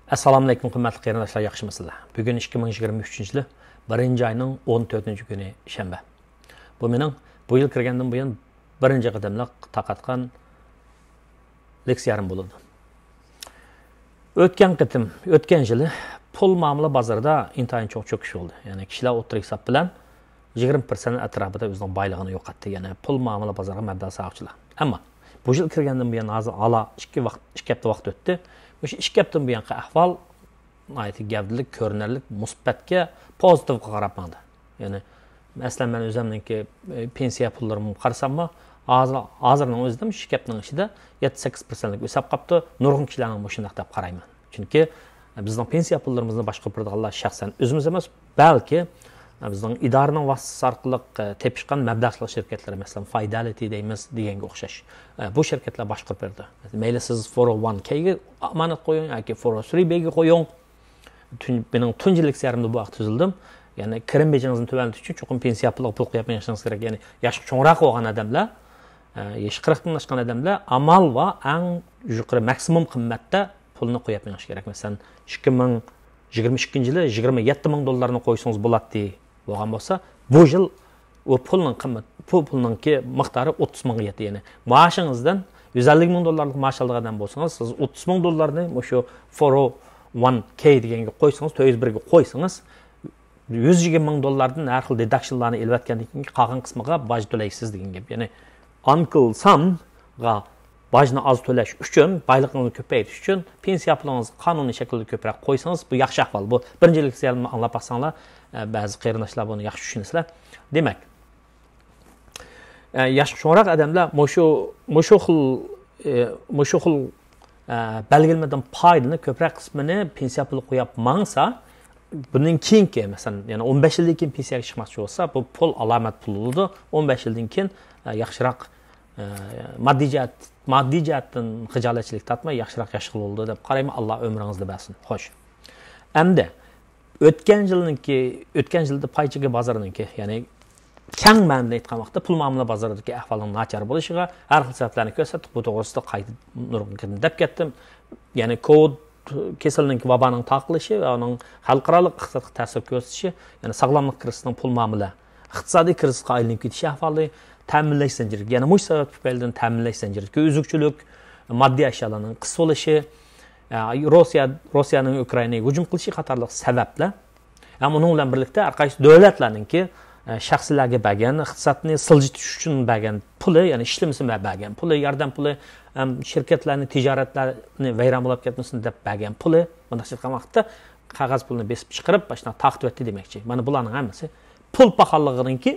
Assalamu alaykum qimmatli qarindoshlar, yaxshimisizlar? Bugun 2023-yil 1-oyning 14-kuni shanba. Bu mening bu yil kirgandan buyon birinchi qadamliq taqatgan leksiyarim bo'ldi. O'tgan yili pul muomala bozorida intayin çok cho'kish bo'ldi. Ya'ni kishilar o'tiriq hisob bilan 20% atrofida o'zining boyligini yo'qotdi. Ya'ni pul muomala bozoriga mablag' soqchilar. Ammo bu yil kirgandan buyon hozir ala 2 hafta vaqt o'tdi. O'sha 2 haftadan buyongi ahvol aytib gavdalik, ko'rinarlik, musbatga, pozitivga qarab maqdi. Ya'ni masalan men o'zimningki pensiya pullarimni qarasam, hozirning o'zida 2 haftaning ichida 7-8% o'sib qopti. Nurg'un kishilarning mushundaq deb qarayman. Chunki bizning pensiya pullarimizni boshqa birdiganlar shaxsan o'zimiz emas, balki bizning idoraning vasitasi orqali tepishgan mablag'li shirkatlar, masalan Fidelity deymiz deganga o'xshash. Bu shirkatlar boshqarib berdi. Mayli siz 401k ga amanat qo'ying yoki 403b ga qo'ying. Mening tunji leksiyarimda bu vaqt tuzildim. Ya'ni kirim bejingizni tuvanlatish uchun cho'qim pensiya pul qo'yib qo'yishingiz kerak. Ya'ni yoshi cho'ngroq bo'lgan odamlar, yoshi 40 dan oshgan odamlar amal va eng yuqori maksimum qimmatda pulni qo'yib qo'yish kerak. Masalan 2022-yili $27,000 qo'ysangiz bo'ladi bo'lgan bo'lsa, bu yil o pulning miqdori 30,000 yetdi. Ya'ni maoshingizdan $150,000 maaş aldığından bolsanız, siz $30,000'ni o'sha 401k deganga qo'ysangiz, 401 ga qo'ysangiz, $120,000'dan har xil deductionlarni elvatgandan keyin qolgan qismiga boj to'laysiz degan gap. Ya'ni Uncle Sam ga bojni az to'lash uchun, boyligingizni ko'paytirish uchun pensiya pulingizni qonuniy shaklda ko'proq qo'ysangiz, bu yaxshi ahvol. Bu birinchi leksiyamni anglab baxsanglar, ba'zi qarindoshlar buni yaxshi tushunasizlar. Demak, yoshi cho'ngroq odamlar mushu xil belgilanmagan foydani ko'proq qismini pensiya puli qo'yib mangsa, bundan keyingi masalan, ya'ni 15 yildan keyin pensiyaga chiqmoqchi bo'lsa, bu pul alomat pul bo'ladi. 15 yildan keyin yaxshiroq moddiy jihatdan xijolatchilik tatmay yaxshiroq yashil bo'ldi deb qarayman. Alloh umringizni bersin. Xo'sh. Endi o'tgan yilda paychiga bozorininki, ya'ni keng ma'noda aytgan vaqtda pul muomala bozoridagi ahvolning nachar bo'lishiga har xil sabablarni ko'rsatdik. Bu to'g'risida qayta nurg'un deb ketdim. Ya'ni COVID kasallik vaboning taqilishi va uning xalqaro iqtisodga ta'sir ko'rsatishi, ya'ni sog'lomlik krizining pul muomala iqtisodiy krizga aylanib ketishi ahvoli, ta'minlash zanjiri, ya'ni mush sabab tufaylidan ta'minlash zanjiri, uzukchilik, moddiy ashyolarning qis bo'lishi, Rossiyaning Ukrainaga hujum qilishi qatorliq sabablar. Ammo uning bilan birlikda har qaysi davlatlarningki shaxslarga bergan, iqtisodni siljitish uchun bergan puli, ya'ni ishlamasa bergan puli, yordam puli, shirkatlarning tijoratlarini vayron bo'lib ketmasin deb bergan puli, bunday qilgan vaqtda qog'oz pulni besib chiqarib, boshdan taqdim etdi demoqchi. Mana bularning hammasi pul paxalligininki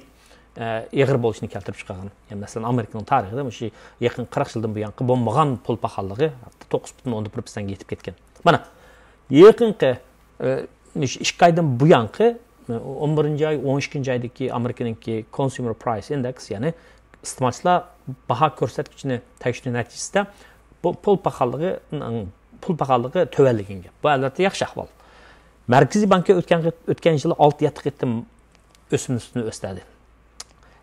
eg'ir bo'lishini keltirib chiqargan. Ya'ni masalan Amerikaning tarixida shu yaqin 40 yildan buyon bo'lmagan pul paxalligi 9,1% ga yetib ketgan. Mana yaqinqi 2 oydan buyonqi 11-oy, 12-oydagi Amerikaningki Consumer Price Index, ya'ni iste'molchilar baho ko'rsatkichini tekshirish natijasida bu pul paxalligi tuvanligan gap. Bu albatta yaxshi ahvol. Markaziy bankka o'tgan yili 6-7 qitim o'simni o'stadi.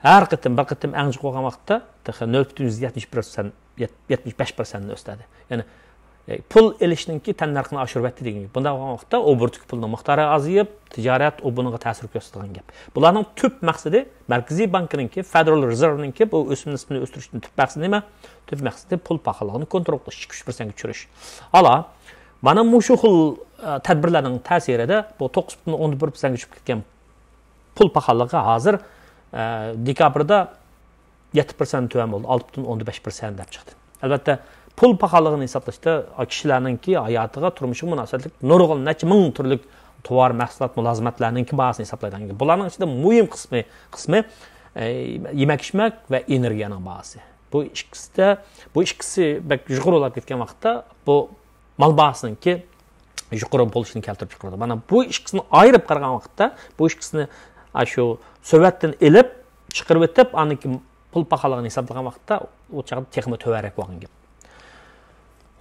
Har qitim bir qitim eng qo'ygan vaqtda 0,75% ni o'stadi. Ya'ni pul elishninki tannarxini oshirib etdi degan gap. Bunda bo'lgan vaqtda oburtki pulning miqdori azayib, tijorat bunga ta'sir ko'rsatgan gap. Bularning tub maqsadi Markaziy bankningki, Federal Reserve'ningki bu o'sim nisbini o'stirishning tub maqsadi nima? Tub maqsadi pul paxalligini kontrol qilish, 2% ga tushirish. Hala, mana shu xil tadbirlarning ta'sirida bu 9,1% ga tushib ketgan pul paxalligi hozir dekabrda 7% tuvan bo'ldi, 6,15% deb chiqdi. Albatta pul paxalligini hisoblashda kishilarningki hayotiga, turmushiga munosabatli nurg'un necha ming turli tovar, mahsulot, mulozimatlarning bahosini hisoblaydigan. Bularning ichida muhim qismi yemak-ichmak va energiyaning bahosi. Bu ikkisi yuqori bo'lib ketgan vaqtda bu mol bahosininki yuqori bo'lishini keltirib chiqaradi. Mana bu ikkisini ayirib qaragan vaqtda bu ikkisini shu Sovetdan elib chiqarib o'tib, aniki pul paxalligini hisoblagan vaqtda u chaqda texnik to'varak bo'lgan gap.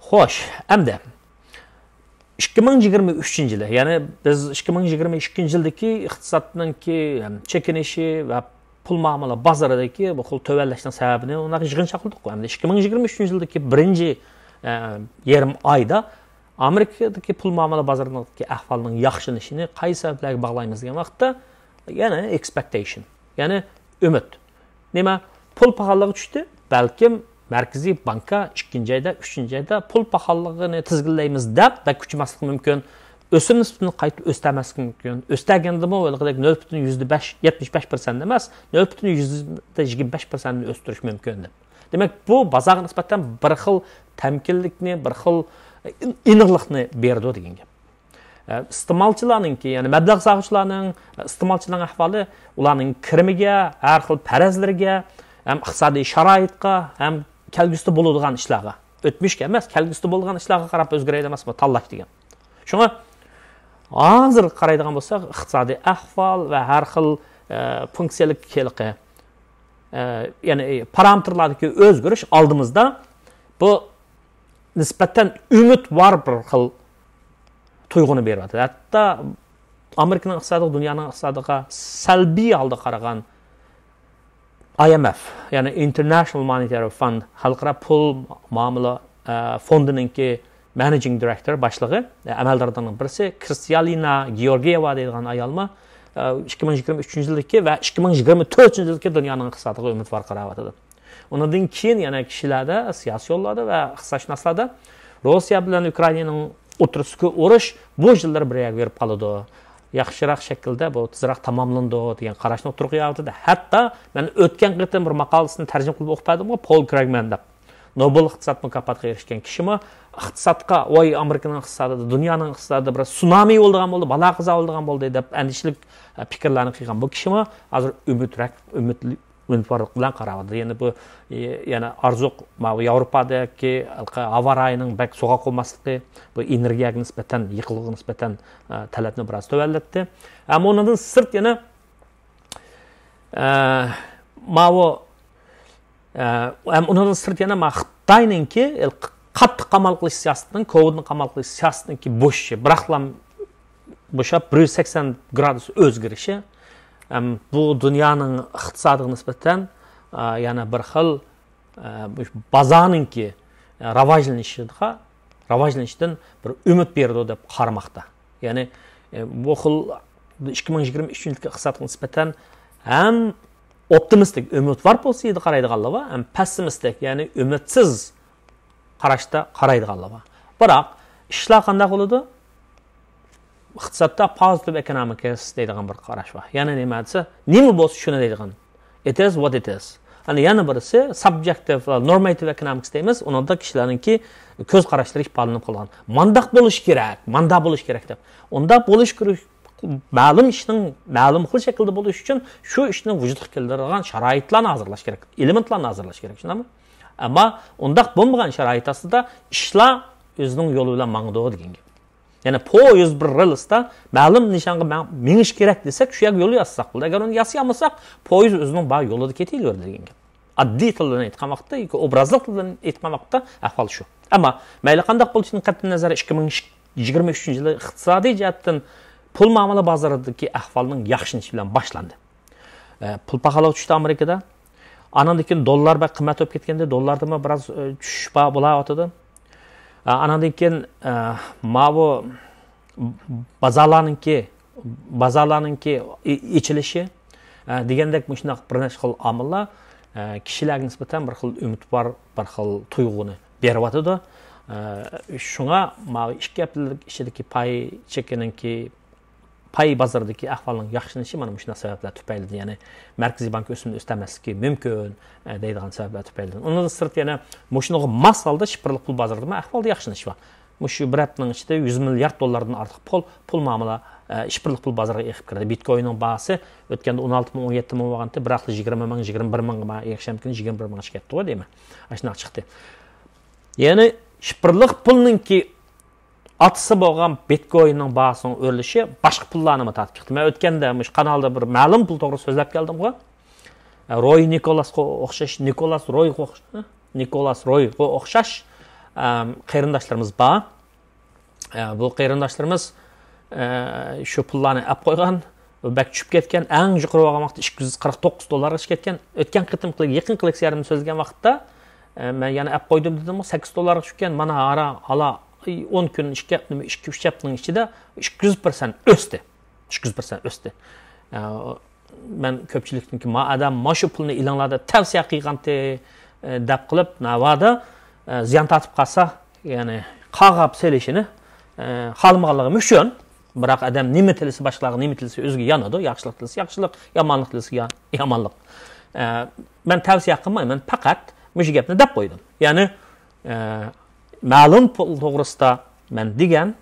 Xo'sh, endi 2023-yili, ya'ni biz 2022-yildagi iqtisodningki chekinishi va pul muomala bozoridagi bu xil to'valashning sababini unaqa yig'incha qildik. Endi 2023-yildagi birinchi yarim oyda Amerikadagi pul muomala bozoridagi ahvolning yaxshilanishini qaysi sabablarga bog'laymiz degan vaqtda yana expectation, ya'ni umid. Nima? Pul pahalıligi tushdi, balkim Markaziy bankka 2-oyda, 3-oyda pul pahalligini tizginlaymiz deb kuchmasligi mumkin. O'sim nisbatini qayta o'stirmasligi mumkin. O'stirgandimi o'lg'idek 0.75% emas, 0.25% ni o'stirish mumkin deb. Demak, bu bozorga nisbatan bir xil tamkinlikni, bir xil aniqlikni berdi degan gap. İste'molchilarningki, ya'ni mablag' sog'uvchilarning, iste'molchilarning ahvoli ularning kirimiga, har xil farazlariga, ham iqtisodiy sharoitga, ham kelgusida bo'ladigan ishlarga, o'tmishga emas, kelgusida bo'lgan ishlarga qarab o'zgaradi emasmi, tanlash degan. Shunga hozir qaraydigan bo'lsak, iqtisodiy ahvol va har xil funksiyalik kelqi, ya'ni parametrlardagi o'zgarish oldimizda bu nisbatan umid var bir xil tuyg'uni beryapti. Hatto Amerikaning iqtisodi dunyoning iqtisodiga salbiy holda qaragan IMF, ya'ni International Monetary Fund, xalqaro pul muomala fondininki managing director boshlig'i, amaldorlarning birisi Kristalina Georgieva deydigan ayolma 2023-yildagi va 2024-yildagi dunyoning iqtisodiga umidvor qarayapti. Undan keyin yana kishilarda, siyosiy yo'llarda va iqtisodshunoslarda Rossiya bilan Ukrainaning o'tirishga urush bu yillar bir yoq berib qoladi. Yaxshiroq shaklda bu tezroq tamomlandi degan qarashni o'tirg'iyapti. Hatto men o'tgan qitim bir maqolasini tarjima qilib o'qidim, Paul Krugman deb. Nobel iqtisod mukofotiga erishgan kishimi iqtisodga, voy Amerikaning iqtisodida, dunyoning iqtisodida bir tsunami bo'lgan bo'ldi, balo qazo bo'lgan bo'ldi deb andishlik fikrlarni qilgan bu kishimi hozir umidvorlik bilan qarayapti. Ya'ni bu yana arzuq Yevropadagi havo rayining bak so'g'oq olmasligi, bu energiyaga nisbatan, yiqilg'iga nisbatan talabni biroz to'vallatdi. Ammo undan sirt yana undan sirt yana Xitoyningki qattiq qamal qilish siyosatining, Covidni qamal qilish siyosatininki bo'shi, biroqlam bo'shab 180 gradus o'zgarishi bu dunyoning iqtisodiga nisbatan yana bir xil bozorninki rivojlanishidan bir umid berdi deb qaramoqda. Ya'ni bu xil 2023-yilgi iqtisodga nisbatan ham optimistik, umidvor bo'lsa edi qaraydiganlar va ham pessimistik, ya'ni umidsiz qarashda qaraydiganlar va. Biroq ishlar qanday bo'ladi? İqtisodda positive economics deydigan bir qarash bor. Ya'ni nima desa, nima bo'lsa shuni deydigan. It is what it is. Hani yana birisi subjective normative economics deymiz. Unda kishilarningki ko'z qarashlari ifodalanib qolgan. Mandaq bo'lish kerak deb. Unda bo'lish kerak ma'lum ishning ma'lum xil shaklda bo'lishi uchun shu ishni vujudga keltiradigan sharoitlarni hozirlash kerak, elementlarni hozirlash kerak, shundami? Ammo undaq bo'lmagan sharoit ostida ishlar o'zining yo'li bilan mangdi degan gap. Yani poyuz bir relsda ma'lum nishonga minish kerak desak, shu yo'l yassak bo'ladi. Agar uni yasayolmasak, poyuz o'zining bar yo'lida ketaveradi degan gap. Oddiy til bilan aytgan vaqtda yoki obrazli til bilan aytgan vaqtda ahvol shu. Ammo mayli qanday bo'lishining qat'iy nazari 2023-yil iqtisodiy jihatdan pul muomala bozoridagi ahvolning yaxshilanishi bilan boshlandi. Pul pahaligi tushdi Amerikada. Andan keyin dollar va qimmat bo'lib ketganda dollardami biroz tushish bo'layotdi. Andan keyin bu bozorlarninki ichilishi degandek shunday bir necha xil omillar kishilarga nisbatan bir xil umidvor, bir xil tuyg'uni beryapti. Shunga ikki haftalik ichidagi pay chekininki pay bozoridagi ahvolning yaxshilanishi mana shunday sabablar tufayli, ya'ni Markaziy bank o'simni o'stamasligi mumkin deydigan sabablar tufayli. Undan sirt yana shunga mos holda shifrli pul bozorida ahvolda yaxshilanish bor. Shu bir haftaning ichida 100 milliard dollardan ortiq pul muomala shifrli pul bozoriga eqib kirdi. Bitcoinning bahosi o'tganda 16 ming, 17 ming bo'lganda, biroq 20 ming, 21 mingga yaxshamkin 21 mingga chiqdi deyman. Ashuna chiqdi. Ya'ni shifrli pulningki atысы bo'lgan Bitcoinning bahosining o'rilishi boshqa pullarni tatib chiqdi. Men o'tganda mush kanalda bir ma'lum pul to'g'ri so'zlab keldim-ku. Roy Nikolasga o'xshash, Nikolas Royga o'xshash qarindoshlarimiz bor. Bu qarindoshlarimiz shu pullarni olib qo'ygan, bak tushib ketgan, eng yuqori bo'lgan vaqtda 249 dollarga chiqib ketgan. O'tgan qitim yaqin qilib yarim so'zlagan vaqtda men yana olib qo'ydim dedim, 8 dollarga tushgan. Mana 10 kun, 2-3 haftaning ichida 200% o'sdi. 200% o'sdi. Men ko'pchilikniki ma adam mana shu pulni ilonlarda tavsiya qilgandi deb qilib, navada ziyon tortib qolsa, ya'ni qag'ab selishini xalmaganligi mumkin. Biroq adam nima tilisi boshqalarga nima tilisi o'ziga yonadi, yaxshilik tilisi yaxshilik, yomonlik tilisi yomonlik. Men tavsiya qilmayman, faqat shu gapni deb qo'ydim. Ya'ni ma'lum pul to'g'risida men degan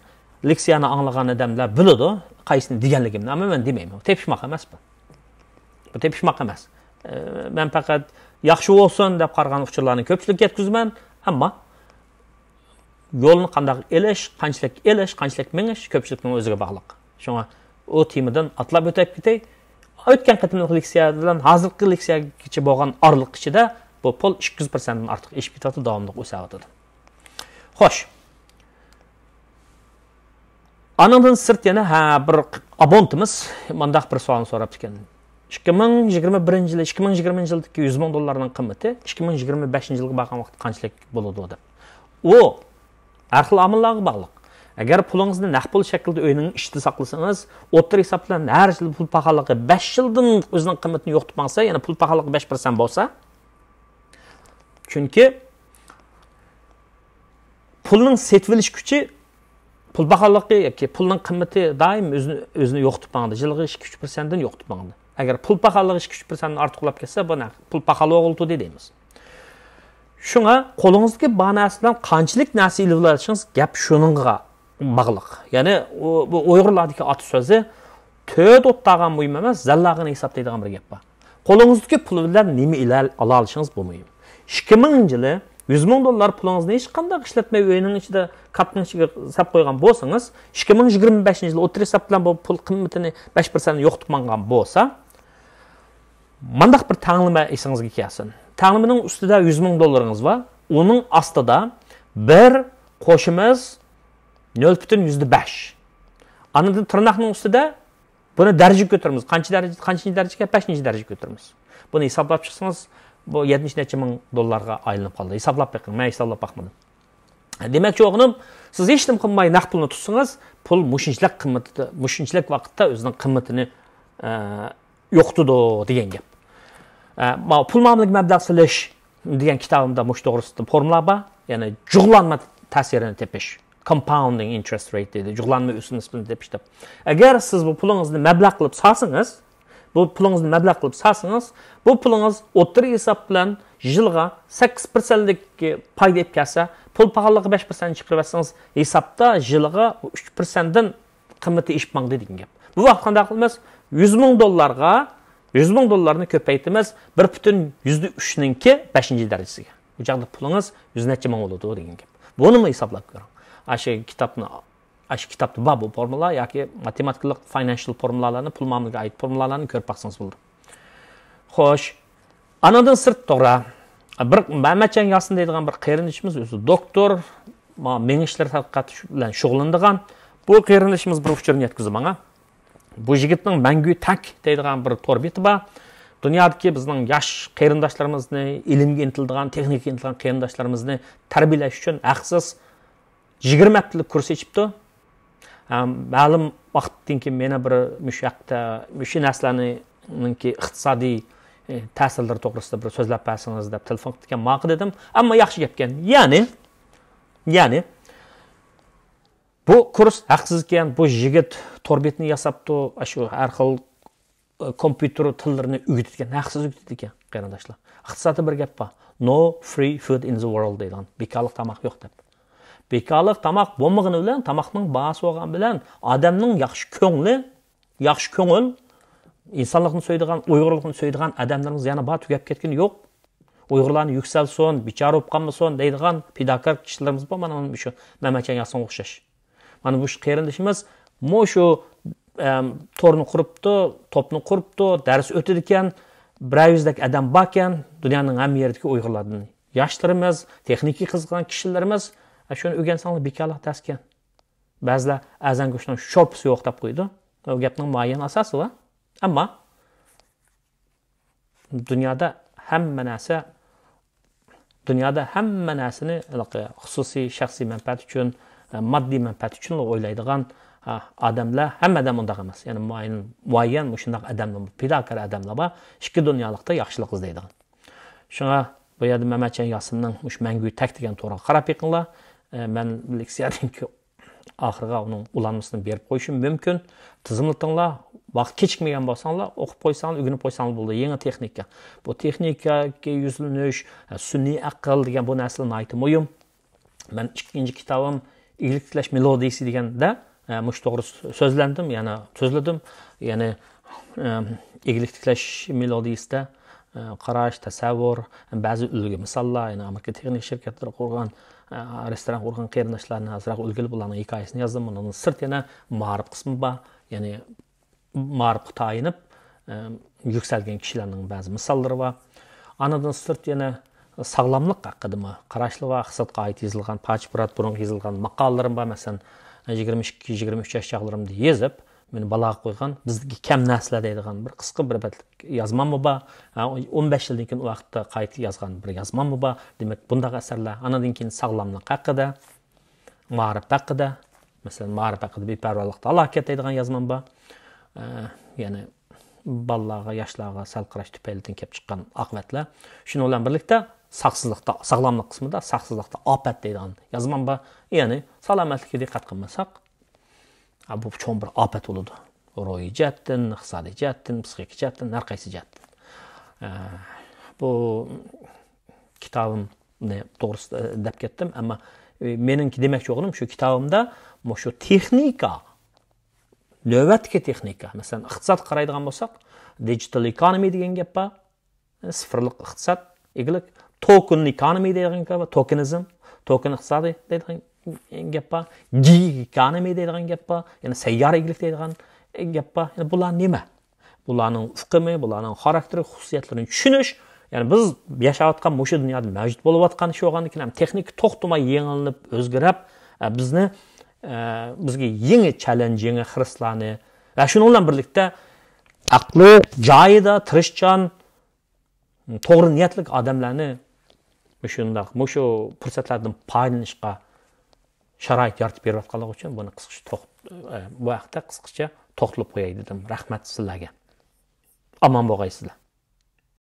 leksiyani anglagan odamlar biladi, qaysini deganligimni, ammo men demayman. Tepishmoq emas bu. Bu tepishmoq emas. Men faqat yaxshi bo'lsin deb qargan uchurlarni ko'pchilik yetkazman, ammo yo'lni qanday qanchalik mingish ko'pchilikning o'ziga bog'liq. Shunga o temadan atlab o'tib ketay. O'tgan qatimliq leksiya bilan hozirgi leksiyagacha bo'lgan oraliq ichida bu pul 200% dan ortiq ish bitadi, davomli o'sadi. Xo'sh. Anandan sirt yana bir abontimiz mandaq bir savolni so'rab ekan. 2021 yil, 2020 yildagi $100,000 qiymati 2025 yilga bo'lgan vaqt qanchalik bo'ladi deb. U har xil omillarga bog'liq. Agar pulingizni naqd pul shaklida o'yning ishda saqlasangiz, o'tir hisob bilan har yil pul paxalligi 5 yildan o'zining qiymatini yo'qotib qolsa, yana pul paxalligi 5% bo'lsa, chunki pulning setvilish kuchi pul paxalligi yoki pulning qiymati doim o'zini yo'qotib qoladi. Yilga 2-3% dan yo'qotib qoladi. Agar pul paxalligi 2-3% dan ortiqlab ketsa, bu pul paxalligi bo'ldi deymiz. Shunga qo'lingizdagi banasidan qanchalik narsa ilib olishingiz gap shuningga bog'liq. Ya'ni bu Uyg'urlardagi ot so'zi 4 o'tdagan muhim emas, zallag'ini hisoblaydigan bir gap bor. Qo'lingizdagi pul bilan nima ila ola olishingiz bu muhim. 2000 yili $100,000 pulingizni hech qanday ishlatmay o'yining ichida kapning ichiga sap qo'ygan bo'lsangiz, 2025 yil o'tir hisob bilan bu pul qiymatini 5% yo'qotib qolgan bo'lsa, mandaq bir tanglama esingizga kelsin. Tanglamaning ustida $100,000 var. Onun astida bir qo'shimiz 0,5. Anadan tırnaqning ustida buni darajaga ko'taramiz. Qancha darajaga? 5-darajaga ko'taramiz. Buni hisoblab chiqsangiz, bu 70 ming dollarga aylanib qoldi. Hisoblab baqing, men hisoblab baqmadim. Demakchi o'g'lim, siz hech nima qilmay naqd pulni tutsangiz, pul mushunchalik vaqtda o'zining qiymatini yo'qotadi degan gap. Pul ma'mullik mablag' silish degan kitobimda mush to'g'risida formula bor. Ya'ni jug'lanma ta'sirini tepish. Compounding interest rate deydi. Jug'lanma o'sish nisbatini tepish deb. Agar siz bu pulingizni mablag' qilib solsangiz, bu pulingiz o'tir hisob bilan yilga 8%lik foyda kelsa, pul paxalligi 5% chiqarib olsangiz, hisobda yilga 3% dan qiymati ishpang degan gap. Bu vaqt qanday qilamiz? $100,000 ko'paytimiz 1,3ninki 5-darajasiga. Bu chaqda pulingiz 100 necha ming bo'ladi degan gap. Buni hisoblab ko'ring. Shu kitobda bor bu formula yoki matematiklik financial formulalarni, pul ma'mulga oid formulalarni ko'rib baqsangiz bo'ladi. Xo'sh, anadan sirt to'g'ri. Bir Mamatjon Yasin deydigan bir qarindishimiz o'zi doktor, mengishlar tadqiqoti bilan shug'ullanadigan bu qarindishimiz bir uchurni yetkazdi menga. Bu yigitning Mangu Tak deydigan bir to'r beti bor. Dunyodagi bizning yosh qarindoshlarimizni, ilmga intiladigan, texnikaga intilgan qarindoshlarimizni tarbiyalash uchun haqsiz 20 haftalik kurs ochibdi. Ma'lum vaqtdan keyin meni bir mushu narsalarninki iqtisodiy ta'sirlari to'g'risida bir so'zlab bersangiz deb telefon qilgan ma'qul dedim. Ammo yaxshi gap ekan. Ya'ni bu kurs haqsiz ekan. Bu yigit to'rbetni yasabdi, shu har xil kompyuter tillarini o'rgatgan, haqsiz o'rgatdi ekan, qarindoshlar. Iqtisodda bir gap bor. No free food in the world deydigan. Bekorlik tomoq yo'q deb. Bekorlik tomoq bo'lmagani bilan, tomoqning bahasi bo'lgan bilan odamning yaxshi ko'ngil, insonlikni so'ydigan, Uyg'urlikni so'ydigan odamlarimiz yana bor tugab ketgani yo'q. Uyg'urlarni yuksalsin, bichora bo'lib qolmasin deydigan fidokor kishilarimiz bor. Mana shu Mamatjon Yasinga o'xshash. Mana bu qarindishimiz shu to'rni quribdi, to'pni quribdi, dars o'tadi ekan, 100 dak odam bor ekan, dunyoning hamma yeridagi Uyg'urlardan. Yoshlarimiz, texnikaga qiziqgan kishilarimiz shuni o'rgansanglar bekorlik dars ekan. Ba'zilar azan go'shtdan shorpisi yo'q deb qo'ydi. Bu gapning muayyan asosi bor. Ammo dunyoda hamma narsani xususiy shaxsiy manfaat uchun moddiy manfaat uchun o'ylaydigan odamlar hammadan undaq emas. Ya'ni muayyan shundoq odamlar, fidokor odamlar bor, ikki dunyolikda yaxshilik izlaydigan. Shunga bu yerda Mamatjon Yosimning mush mangu tak degan to'g'riga qarab yiqinglar. Men leksiyaning oxiriga uning ulanmasini berib qo'yishim mumkin. Tizimlatinglar, vaqt kechikmagan bo'lsanglar, o'qib qo'ysanglar, o'rganib qo'ysanglar bo'ldi. Yangi texnika. Bu texnikaga yuzlanish, sun'iy aql degan bu narsalarni aytib muhim. Men ikkinchi kitobim Iglik tiklash melodiyasi deganda mush to'g'ri so'zlandim, yana so'zladim. Ya'ni iglik tiklash melodiyasida qarash, tasavvur, ba'zi ulgu misollar, ya'ni Amerika texnik shirkatlari qurgan, restoran qurgan qarindoshlarning azroq ulgili bularning hikoyasini yozdim. Bundan sirt yana ma'rif qismi bor, ya'ni ma'rifga tayinib yuksalgan kishilarning ba'zi misollari bor. Anadan sirt yana sog'lomlik haqida qarashli va hisobga oid yozilgan, Pachpurat burun yozilgan maqolalarim bor. Masalan, 22-23 yosh chog'larimda yozib, meni baloga qo'ygan, bizdagi kam narsalar deydigan bir qisqa bir betlik yozmam bor. 15 yildan keyin vaqtda qayta yozgan bir yozmam bor. Demak, bunday asarlar anadan keyin sog'lomlik haqida, ma'rif haqida, masalan, ma'rif haqida beparvolikda halokat deydigan yozmam bor. Ya'ni bolalarga, yoshlarga salqirash tufaylidan kelib chiqqan oqibatlar. Shuni bilan birlikda saqsizlikda, sog'lomlik qismida saqsizlikda ofat deydigan yozmam bor. Ya'ni salomatlikka diqqat qilmasak, bu cho'ng bir ofat bo'ladi. Ruhiy jihatdan, iqtisodiy jihatdan, psixik jihatdan, har qaysi jihatdan. Bu kitobimni to'g'risida deb ketdim, ammo meningki demoqchi o'g'lim shu kitobimda shu texnika, navbatdagi texnika, masalan, iqtisod qaraydigan bo'lsak, digital economy degan gap bor, sifirlik iqtisod, egalik token economy degan gap bor, tokenizm, token iqtisodi degan gap bor, gig economy degan gap bor, ya'ni sayyor egalik degan gap bor. Ya'ni bular nima? Bularning hukmi, bularning xarakteri, xususiyatlarini tushunish, ya'ni biz yashayotgan bu dunyoda mavjud bo'layotgan shu o'g'andan ham texnik to'xtamay yangilanib, o'zgarib, bizga yangi challenge, yangi xiristlarni va shuning bilan birlikda aqli joyida, tirishchan, to'g'ri niyatli odamlarni shundoq shu fursatlardan foydalanishga sharoit yaratib berayotganligi uchun buni bu haqda qisqacha to'xtalib qo'yay dedim. Rahmat sizlarga. Omon bo'lgaysizlar.